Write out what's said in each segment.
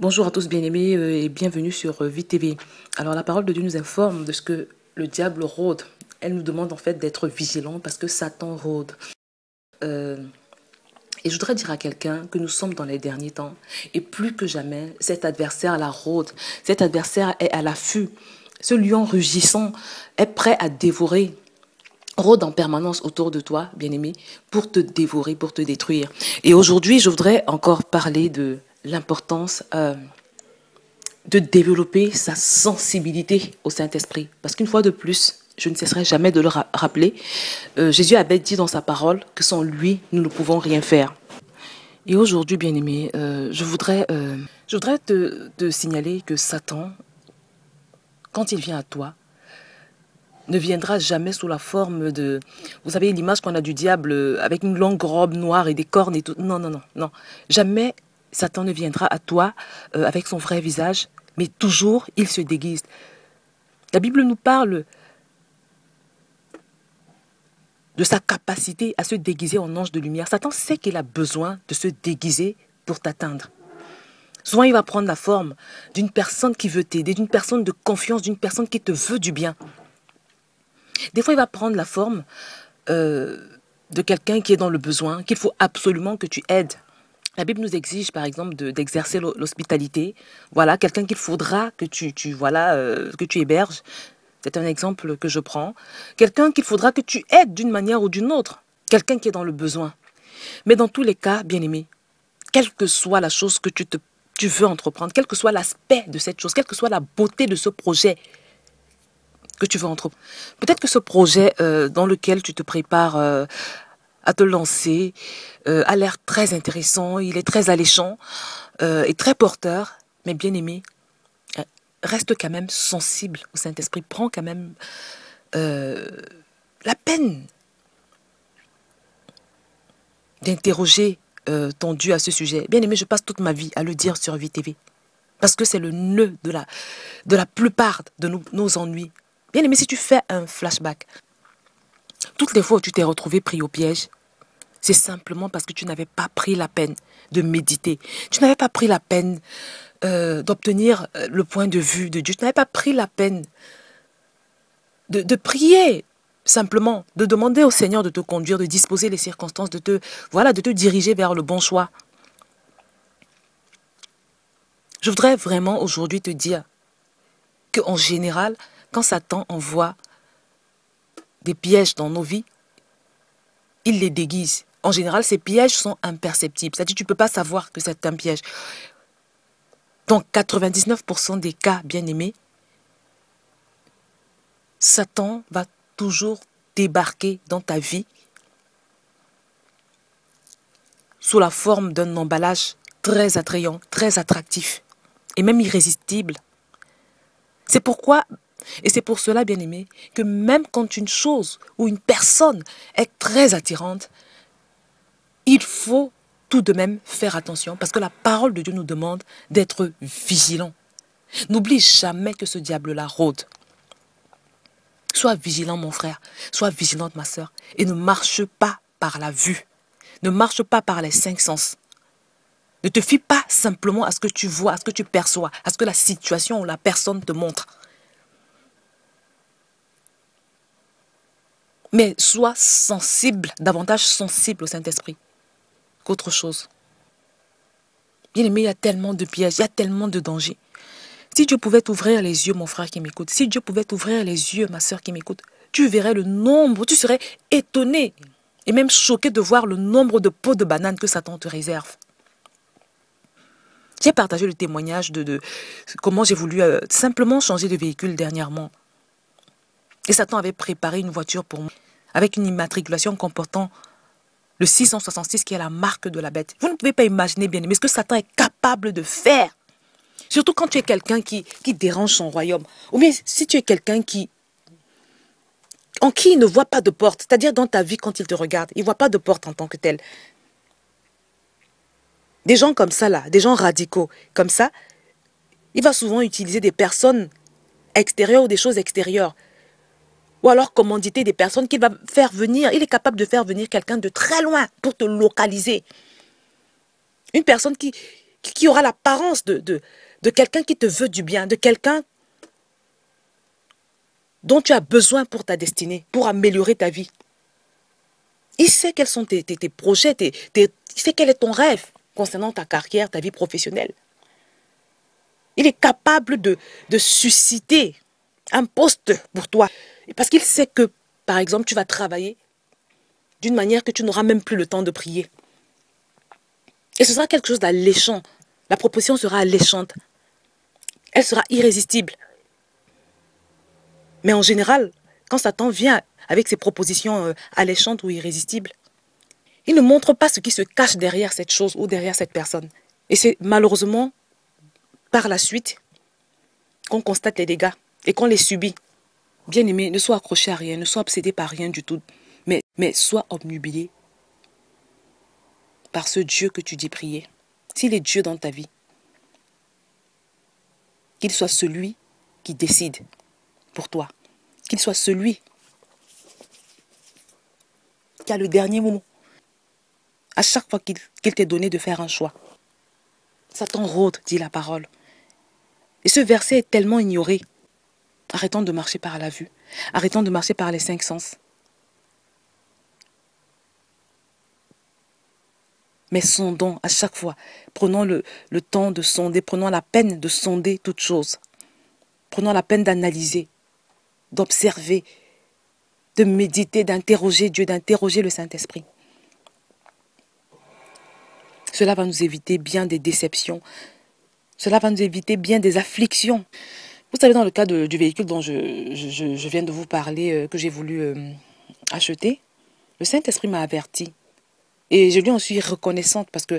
Bonjour à tous bien-aimés et bienvenue sur VTV. Alors la parole de Dieu nous informe de ce que le diable rôde. Elle nous demande en fait d'être vigilants parce que Satan rôde. Et je voudrais dire à quelqu'un que nous sommes dans les derniers temps et plus que jamais cet adversaire la rôde. Cet adversaire est à l'affût. Ce lion rugissant est prêt à dévorer. Rôde en permanence autour de toi, bien-aimé, pour te dévorer, pour te détruire. Et aujourd'hui, je voudrais encore parler de l'importance de développer sa sensibilité au Saint-Esprit. Parce qu'une fois de plus, je ne cesserai jamais de le rappeler, Jésus avait dit dans sa parole que sans lui, nous ne pouvons rien faire. Et aujourd'hui, bien-aimé, je voudrais te signaler que Satan, quand il vient à toi, ne viendra jamais sous la forme de... Vous savez, l'image qu'on a du diable avec une longue robe noire et des cornes et tout. Non, non, non, non. Jamais Satan ne viendra à toi avec son vrai visage, mais toujours il se déguise. La Bible nous parle de sa capacité à se déguiser en ange de lumière. Satan sait qu'il a besoin de se déguiser pour t'atteindre. Souvent, il va prendre la forme d'une personne qui veut t'aider, d'une personne de confiance, d'une personne qui te veut du bien. Des fois, il va prendre la forme de quelqu'un qui est dans le besoin, qu'il faut absolument que tu aides. La Bible nous exige, par exemple, d'exercer l'hospitalité. Voilà, quelqu'un qu'il faudra que que tu héberges. C'est un exemple que je prends. Quelqu'un qu'il faudra que tu aides d'une manière ou d'une autre. Quelqu'un qui est dans le besoin. Mais dans tous les cas, bien-aimé, quelle que soit la chose que tu veux entreprendre, quel que soit l'aspect de cette chose, quelle que soit la beauté de ce projet que tu veux entreprendre. Peut-être que ce projet dans lequel tu te prépares à te lancer a l'air très intéressant, il est très alléchant et très porteur, mais bien aimé, reste quand même sensible au Saint-Esprit. Prends quand même la peine d'interroger ton Dieu à ce sujet. Bien aimé, je passe toute ma vie à le dire sur VTV. Parce que c'est le nœud de la plupart de nos ennuis. Bien aimé, si tu fais un flashback, toutes les fois où tu t'es retrouvé pris au piège, c'est simplement parce que tu n'avais pas pris la peine de méditer. Tu n'avais pas pris la peine d'obtenir le point de vue de Dieu. Tu n'avais pas pris la peine de prier simplement, de demander au Seigneur de te conduire, de disposer les circonstances, de te diriger vers le bon choix. Je voudrais vraiment aujourd'hui te dire qu'en général, quand Satan envoie des pièges dans nos vies, il les déguise. En général, ces pièges sont imperceptibles. C'est-à-dire que tu ne peux pas savoir que c'est un piège. Dans 99% des cas, bien aimés, Satan va toujours débarquer dans ta vie sous la forme d'un emballage très attrayant, très attractif et même irrésistible. C'est pourquoi, et c'est pour cela, bien aimé, que même quand une chose ou une personne est très attirante, il faut tout de même faire attention parce que la parole de Dieu nous demande d'être vigilants. N'oublie jamais que ce diable-là rôde. Sois vigilant, mon frère. Sois vigilante, ma sœur. Et ne marche pas par la vue. Ne marche pas par les cinq sens. Ne te fie pas simplement à ce que tu vois, à ce que tu perçois, à ce que la situation ou la personne te montre. Mais sois sensible, davantage sensible au Saint-Esprit qu'autre chose. Bien aimé, il y a tellement de pièges, il y a tellement de dangers. Si Dieu pouvait t'ouvrir les yeux, mon frère qui m'écoute, si Dieu pouvait t'ouvrir les yeux, ma sœur qui m'écoute, tu verrais le nombre, tu serais étonné et même choqué de voir le nombre de pots de bananes que Satan te réserve. J'ai partagé le témoignage de comment j'ai voulu simplement changer de véhicule dernièrement. Et Satan avait préparé une voiture pour moi avec une immatriculation comportant le 666 qui est la marque de la bête. Vous ne pouvez pas imaginer, bien aimé, ce que Satan est capable de faire. Surtout quand tu es quelqu'un qui dérange son royaume. Ou bien si tu es quelqu'un en qui il ne voit pas de porte. C'est-à-dire dans ta vie, quand il te regarde, il ne voit pas de porte en tant que tel. Des gens comme ça, là, des gens radicaux comme ça, il va souvent utiliser des personnes extérieures ou des choses extérieures. Ou alors commanditer des personnes qu'il va faire venir. Il est capable de faire venir quelqu'un de très loin pour te localiser. Une personne qui qui aura l'apparence de quelqu'un qui te veut du bien, de quelqu'un dont tu as besoin pour ta destinée, pour améliorer ta vie. Il sait quels sont tes projets, il sait quel est ton rêve concernant ta carrière, ta vie professionnelle. Il est capable de susciter un poste pour toi. Parce qu'il sait que, par exemple, tu vas travailler d'une manière que tu n'auras même plus le temps de prier. Et ce sera quelque chose d'alléchant. La proposition sera alléchante. Elle sera irrésistible. Mais en général, quand Satan vient avec ses propositions alléchantes ou irrésistibles, il ne montre pas ce qui se cache derrière cette chose ou derrière cette personne. Et c'est malheureusement par la suite qu'on constate les dégâts et qu'on les subit. Bien-aimé, ne sois accroché à rien, ne sois obsédé par rien du tout, mais sois obnubilé par ce Dieu que tu dis prier. S'il est Dieu dans ta vie, qu'il soit celui qui décide pour toi, qu'il soit celui qui a le dernier mot. À chaque fois qu'il t'est donné de faire un choix. Satan rôde, dit la parole. Et ce verset est tellement ignoré. Arrêtons de marcher par la vue. Arrêtons de marcher par les 5 sens. Mais sondons à chaque fois. Prenons le temps de sonder. Prenons la peine de sonder toutes choses. Prenons la peine d'analyser, d'observer, de méditer, d'interroger Dieu, d'interroger le Saint-Esprit. Cela va nous éviter bien des déceptions. Cela va nous éviter bien des afflictions. Vous savez, dans le cas du véhicule dont je viens de vous parler, que j'ai voulu acheter, le Saint-Esprit m'a averti. Et je lui en suis reconnaissante parce que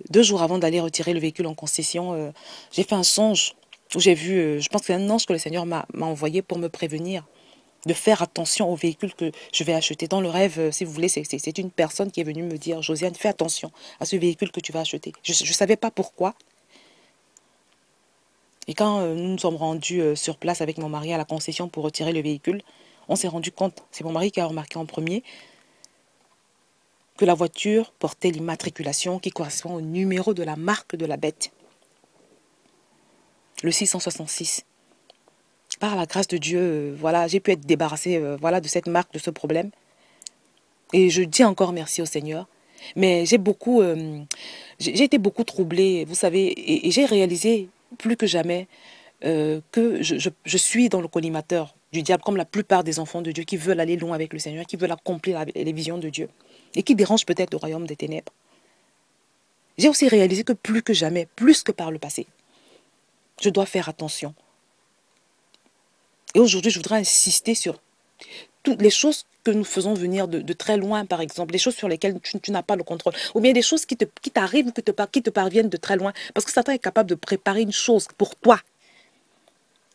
2 jours avant d'aller retirer le véhicule en concession, j'ai fait un songe où j'ai vu, je pense que c'est un ange que le Seigneur m'a envoyé pour me prévenir de faire attention au véhicule que je vais acheter. Dans le rêve, si vous voulez, c'est une personne qui est venue me dire, Josiane, fais attention à ce véhicule que tu vas acheter. Je ne savais pas pourquoi. Et quand nous nous sommes rendus sur place avec mon mari à la concession pour retirer le véhicule, on s'est rendu compte, c'est mon mari qui a remarqué en premier, que la voiture portait l'immatriculation qui correspond au numéro de la marque de la bête. Le 666. Par la grâce de Dieu, voilà, j'ai pu être débarrassée voilà, de cette marque, de ce problème. Et je dis encore merci au Seigneur. Mais j'ai été beaucoup troublée, vous savez, et j'ai réalisé plus que jamais que je suis dans le collimateur du diable, comme la plupart des enfants de Dieu qui veulent aller loin avec le Seigneur, qui veulent accomplir les visions de Dieu, et qui dérangent peut-être le royaume des ténèbres. J'ai aussi réalisé que plus que jamais, plus que par le passé, je dois faire attention. Et aujourd'hui, je voudrais insister sur toutes les choses que nous faisons venir de très loin, par exemple, les choses sur lesquelles tu n'as pas le contrôle, ou bien des choses qui t'arrivent, qui te parviennent de très loin, parce que Satan est capable de préparer une chose pour toi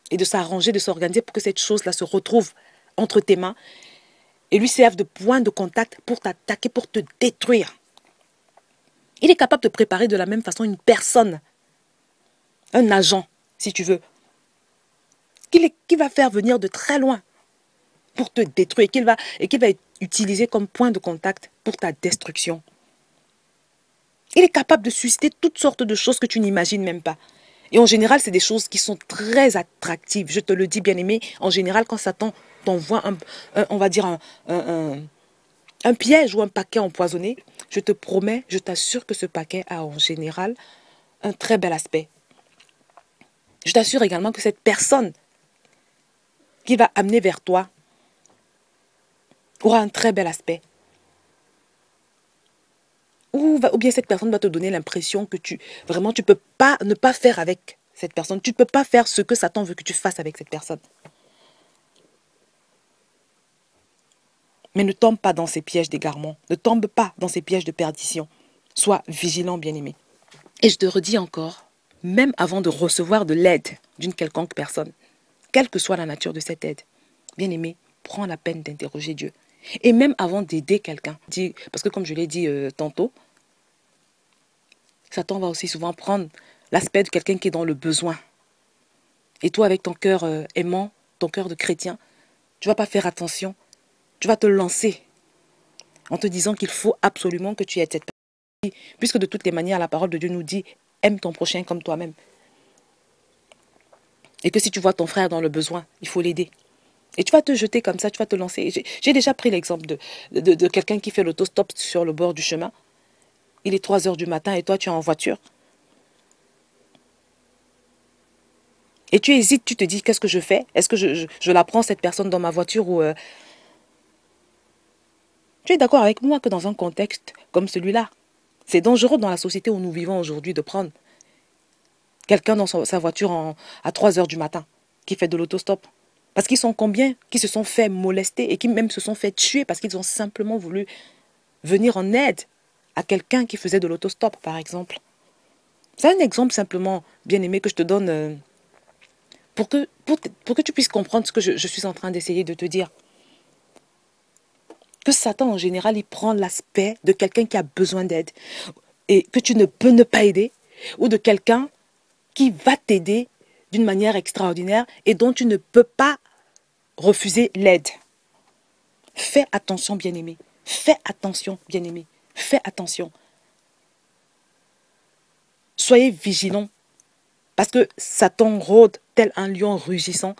et de s'arranger, de s'organiser pour que cette chose-là se retrouve entre tes mains et lui serve de point de contact pour t'attaquer, pour te détruire. Il est capable de préparer de la même façon une personne, un agent, si tu veux, qui va faire venir de très loin pour te détruire, et qu'il va utiliser comme point de contact pour ta destruction. Il est capable de susciter toutes sortes de choses que tu n'imagines même pas. Et en général, c'est des choses qui sont très attractives. Je te le dis, bien-aimé, en général, quand Satan t'envoie on va dire un piège ou un paquet empoisonné, je te promets, je t'assure que ce paquet a en général un très bel aspect. Je t'assure également que cette personne qui va amener vers toi aura un très bel aspect. Ou bien cette personne va te donner l'impression que tu ne peux pas ne pas faire avec cette personne. Tu ne peux pas faire ce que Satan veut que tu fasses avec cette personne. Mais ne tombe pas dans ces pièges d'égarement. Ne tombe pas dans ces pièges de perdition. Sois vigilant, bien-aimé. Et je te redis encore, même avant de recevoir de l'aide d'une quelconque personne, quelle que soit la nature de cette aide, bien-aimé, prends la peine d'interroger Dieu. Et même avant d'aider quelqu'un, parce que comme je l'ai dit tantôt, Satan va aussi souvent prendre l'aspect de quelqu'un qui est dans le besoin. Et toi, avec ton cœur aimant, ton cœur de chrétien, tu ne vas pas faire attention. Tu vas te lancer en te disant qu'il faut absolument que tu aides cette personne. Puisque de toutes les manières, la parole de Dieu nous dit, aime ton prochain comme toi-même. Et que si tu vois ton frère dans le besoin, il faut l'aider. Et tu vas te jeter comme ça, tu vas te lancer. J'ai déjà pris l'exemple de quelqu'un qui fait l'autostop sur le bord du chemin. Il est 3 heures du matin et toi, tu es en voiture. Et tu hésites, tu te dis, qu'est-ce que je fais? Est-ce que je la prends, cette personne, dans ma voiture ou... Tu es d'accord avec moi que dans un contexte comme celui-là, c'est dangereux dans la société où nous vivons aujourd'hui de prendre quelqu'un dans sa voiture à 3 heures du matin qui fait de l'autostop. Parce qu'ils sont combien qui se sont fait molester et qui même se sont fait tuer parce qu'ils ont simplement voulu venir en aide à quelqu'un qui faisait de l'autostop, par exemple. C'est un exemple simplement, bien aimé, que je te donne pour que tu puisses comprendre ce que je suis en train d'essayer de te dire. Que Satan, en général, il prend l'aspect de quelqu'un qui a besoin d'aide et que tu ne peux ne pas aider, ou de quelqu'un qui va t'aider d'une manière extraordinaire et dont tu ne peux pas refuser l'aide. Fais attention, bien-aimé. Fais attention, bien-aimé. Fais attention. Soyez vigilants, parce que Satan rôde tel un lion rugissant,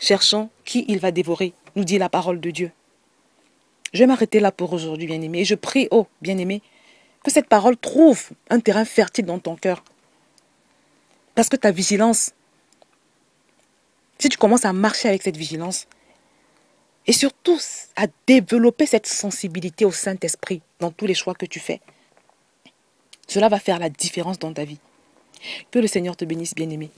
cherchant qui il va dévorer, nous dit la parole de Dieu. Je vais m'arrêter là pour aujourd'hui, bien-aimé. Et je prie, oh, bien-aimé, que cette parole trouve un terrain fertile dans ton cœur. Parce que ta vigilance, si tu commences à marcher avec cette vigilance, et surtout à développer cette sensibilité au Saint-Esprit dans tous les choix que tu fais, cela va faire la différence dans ta vie. Que le Seigneur te bénisse, bien-aimé.